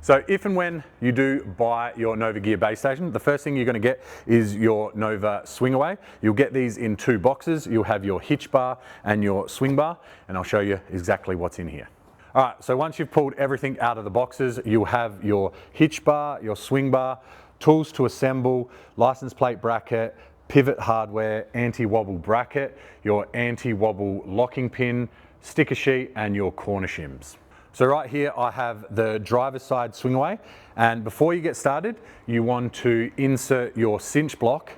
So if and when you do buy your Novaa gear base station, the first thing you're going to get is your Novaa swing away. You'll get these in 2 boxes. You'll have your hitch bar and your swing bar, and I'll show you exactly what's in here. All right, so once you've pulled everything out of the boxes, you'll have your hitch bar, your swing bar, tools to assemble, license plate bracket, pivot hardware, anti-wobble bracket, your anti-wobble locking pin, sticker sheet, and your corner shims. So right here I have the driver's side swing away, and before you get started you want to insert your cinch block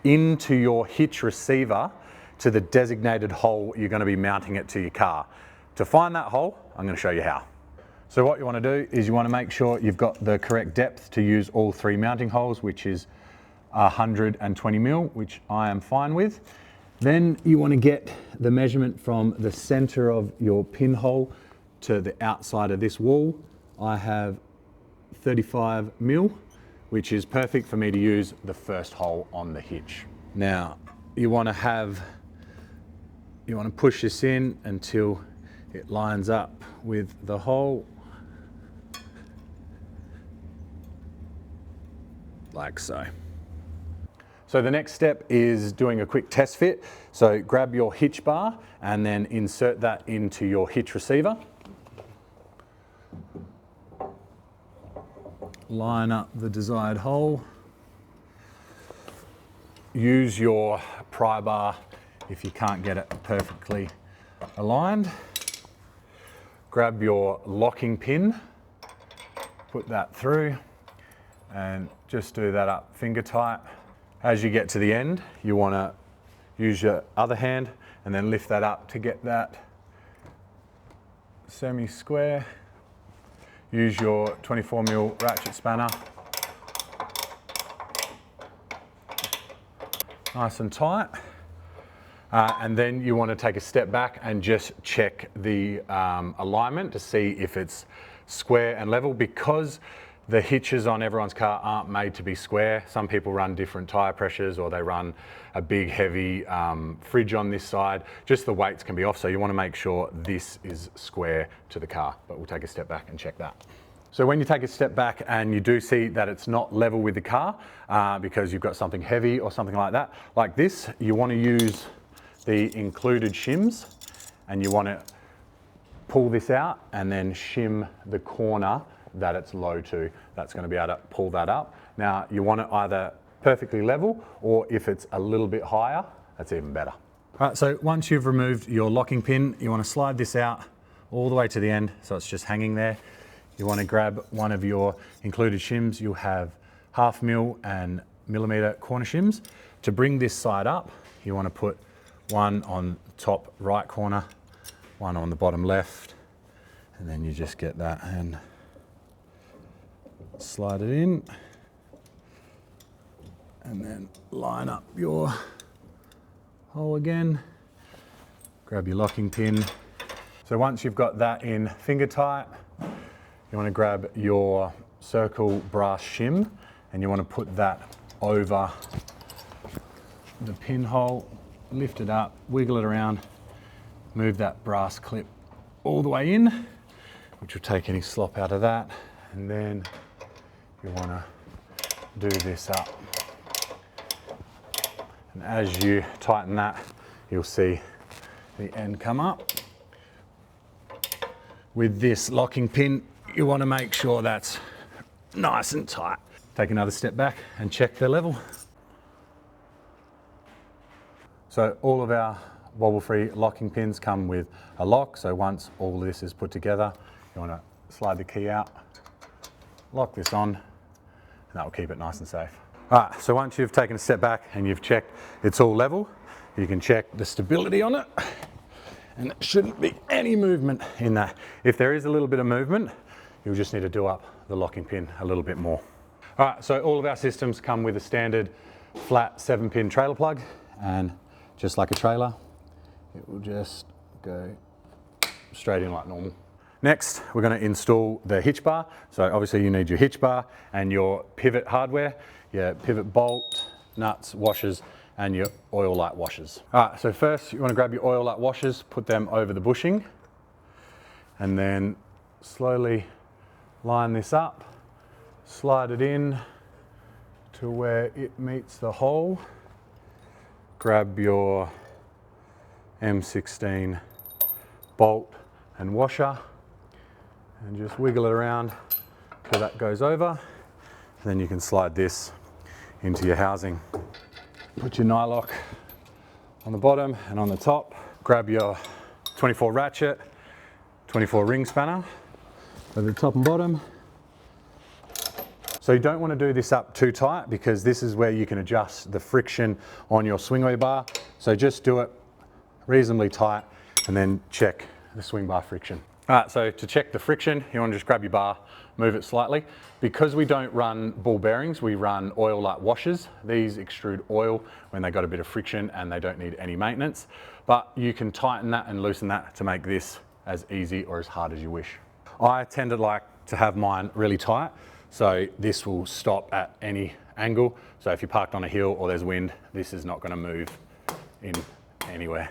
into your hitch receiver to the designated hole you're going to be mounting it to your car. To find that hole, I'm going to show you how. So what you want to do is you want to make sure you've got the correct depth to use all 3 mounting holes, which is 120 mil, which I am fine with. Then you want to get the measurement from the center of your pinhole to the outside of this wall. I have 35 mil, which is perfect for me to use the first hole on the hitch. Now you want to push this in until it lines up with the hole, like so. So the next step is doing a quick test fit. So grab your hitch bar and then insert that into your hitch receiver. Line up the desired hole. Use your pry bar if you can't get it perfectly aligned. Grab your locking pin, put that through, and just do that up finger tight. As you get to the end, you want to use your other hand and then lift that up to get that semi-square. Use your 24 mil ratchet spanner. Nice and tight. And then you want to take a step back and just check the alignment to see if it's square and level, because the hitches on everyone's car aren't made to be square. Some people run different tire pressures, or they run a big heavy fridge on this side. Just the weights can be off, so you want to make sure this is square to the car. But we'll take a step back and check that. So when you take a step back and you do see that it's not level with the car because you've got something heavy or something like that, like this, you want to use the included shims, and you want to pull this out and then shim the corner that it's low to. That's going to be able to pull that up. Now you want it either perfectly level, or if it's a little bit higher, that's even better. All right, so once you've removed your locking pin, you want to slide this out all the way to the end so it's just hanging there. You want to grab one of your included shims. You'll have 1/2 mil and millimeter corner shims. To bring this side up, you want to put one on top right corner, one on the bottom left, and then you just get that and slide it in, and then line up your hole again. Grab your locking pin. So once you've got that in finger tight, you want to grab your circle brass shim, and you want to put that over the pinhole, lift it up, wiggle it around, move that brass clip all the way in, which will take any slop out of that, and then you want to do this up. And as you tighten that, you'll see the end come up. With this locking pin, you want to make sure that's nice and tight. Take another step back and check the level. So all of our wobble-free locking pins come with a lock. So once all this is put together, you want to slide the key out, lock this on, and that will keep it nice and safe. All right, so once you've taken a step back and you've checked it's all level, you can check the stability on it, and there shouldn't be any movement in that. If there is a little bit of movement, you'll just need to do up the locking pin a little bit more. All right, so all of our systems come with a standard flat 7-pin trailer plug, and just like a trailer, it will just go straight in like normal. Next, we're going to install the hitch bar. So obviously you need your hitch bar and your pivot hardware, your pivot bolt, nuts, washers, and your Oilite washers. All right, so first you want to grab your Oilite washers, put them over the bushing, and then slowly line this up slide it in to where it meets the hole. Grab your M16 bolt and washer and just wiggle it around till that goes over. Then you can slide this into your housing. Put your nylock on the bottom and on the top. Grab your 24 ratchet, 24 ring spanner over the top and bottom. So you don't want to do this up too tight because this is where you can adjust the friction on your swingway bar. So just do it reasonably tight and then check the swing bar friction. All right, so to check the friction, you want to just grab your bar, move it slightly. Because we don't run ball bearings, we run Oilite washers. These extrude oil when they got a bit of friction and they don't need any maintenance. But you can tighten that and loosen that to make this as easy or as hard as you wish. I tend to like to have mine really tight, so this will stop at any angle. So if you're parked on a hill or there's wind, this is not going to move in anywhere.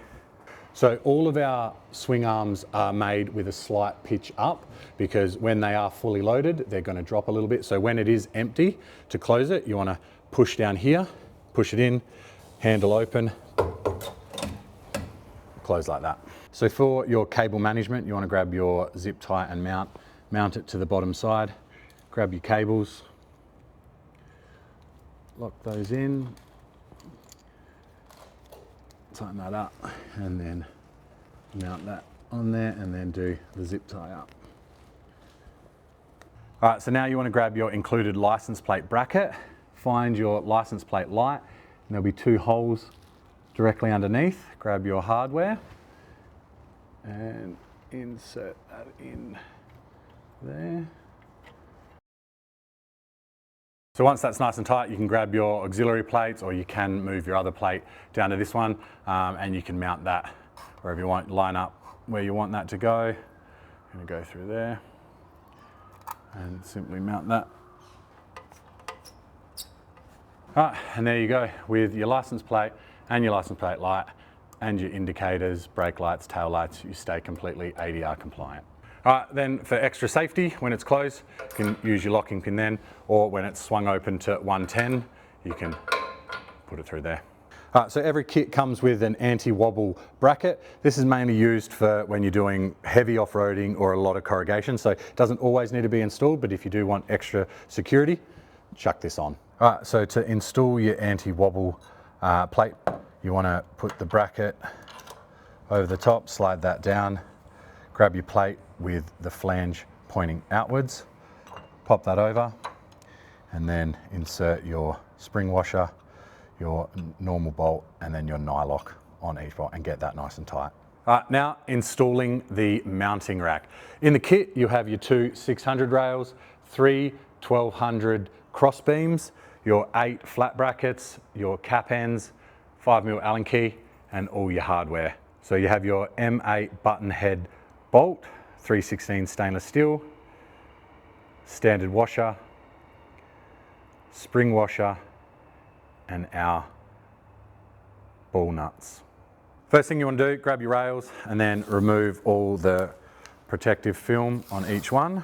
So all of our swing arms are made with a slight pitch up because when they are fully loaded, they're going to drop a little bit. So when it is empty, to close it, you want to push down here, push it in, handle open, close like that. So for your cable management, you want to grab your zip tie and mount it to the bottom side. Grab your cables, lock those in, tighten that up, and then mount that on there and then do the zip tie up. All right, so now you want to grab your included license plate bracket, find your license plate light, and there'll be 2 holes directly underneath. Grab your hardware and insert that in there. So once that's nice and tight, you can grab your auxiliary plates or you can move your other plate down to this one and you can mount that wherever you want, line up where you want that to go. I'm going to go through there and simply mount that. All right, and there you go with your license plate and your license plate light and your indicators, brake lights, tail lights. You stay completely ADR compliant. All right, then for extra safety, when it's closed, you can use your locking pin then, or when it's swung open to 110, you can put it through there. All right, so every kit comes with an anti-wobble bracket. This is mainly used for when you're doing heavy off-roading or a lot of corrugation, so it doesn't always need to be installed, but if you do want extra security, chuck this on. All right, so to install your anti-wobble plate, you want to put the bracket over the top, slide that down, grab your plate with the flange pointing outwards, pop that over, and then insert your spring washer, your normal bolt, and then your nylock on each bolt and get that nice and tight. All right, now installing the mounting rack. In the kit, you have your 2 600 rails, 3 1200 cross beams, your 8 flat brackets, your cap ends, 5mm Allen key, and all your hardware. So you have your M8 button head bolt, 316 stainless steel, standard washer, spring washer, and our ball nuts. First thing you want to do, grab your rails and then remove all the protective film on each one.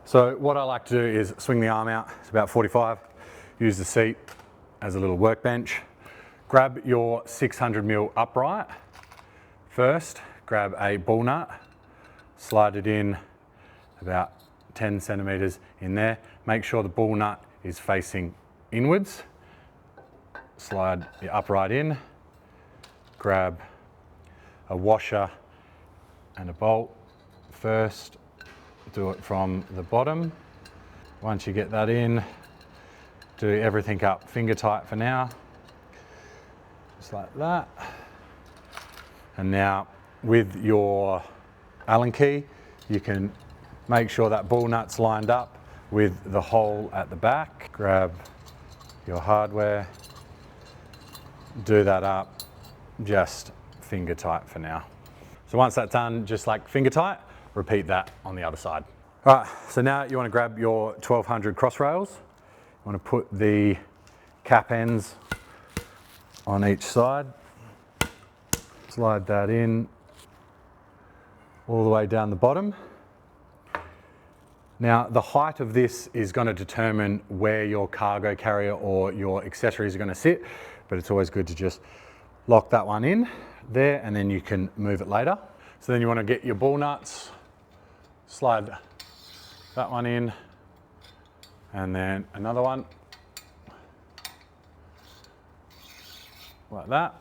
So what I like to do is swing the arm out, it's about 45, use the seat as a little workbench. Grab your 600mm upright. First, grab a ball nut, slide it in about 10 centimeters in there. Make sure the ball nut is facing inwards. Slide the upright in, grab a washer and a bolt. First, do it from the bottom. Once you get that in, do everything up finger tight for now. Just like that. And now with your Allen key, you can make sure that ball nut's lined up with the hole at the back. Grab your hardware, do that up, just finger tight for now. So once that's done, just like finger tight, repeat that on the other side. All right, so now you want to grab your 1200 cross rails. You want to put the cap ends on each side, slide that in all the way down the bottom, Now, the height of this is going to determine where your cargo carrier or your accessories are going to sit, but it's always good to just lock that one in there and then you can move it later. So then you want to get your ball nuts, slide that one in, and then another one like that.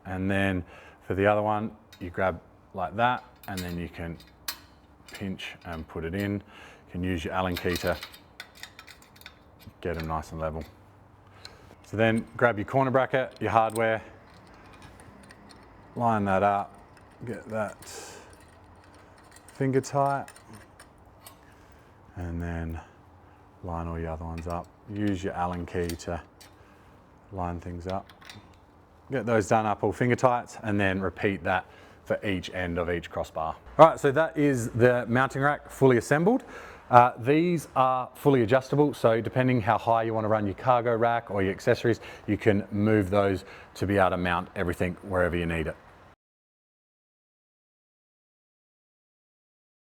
And then for the other one, you grab like that and then you can pinch and put it in. You can use your Allen key to get them nice and level. So then grab your corner bracket, your hardware, line that up, get that finger tight, and then line all your other ones up. Use your Allen key to line things up. Get those done up all finger tights and then repeat that for each end of each crossbar. All right, so that is the mounting rack fully assembled. These are fully adjustable, so depending how high you want to run your cargo rack or your accessories, you can move those to be able to mount everything wherever you need it.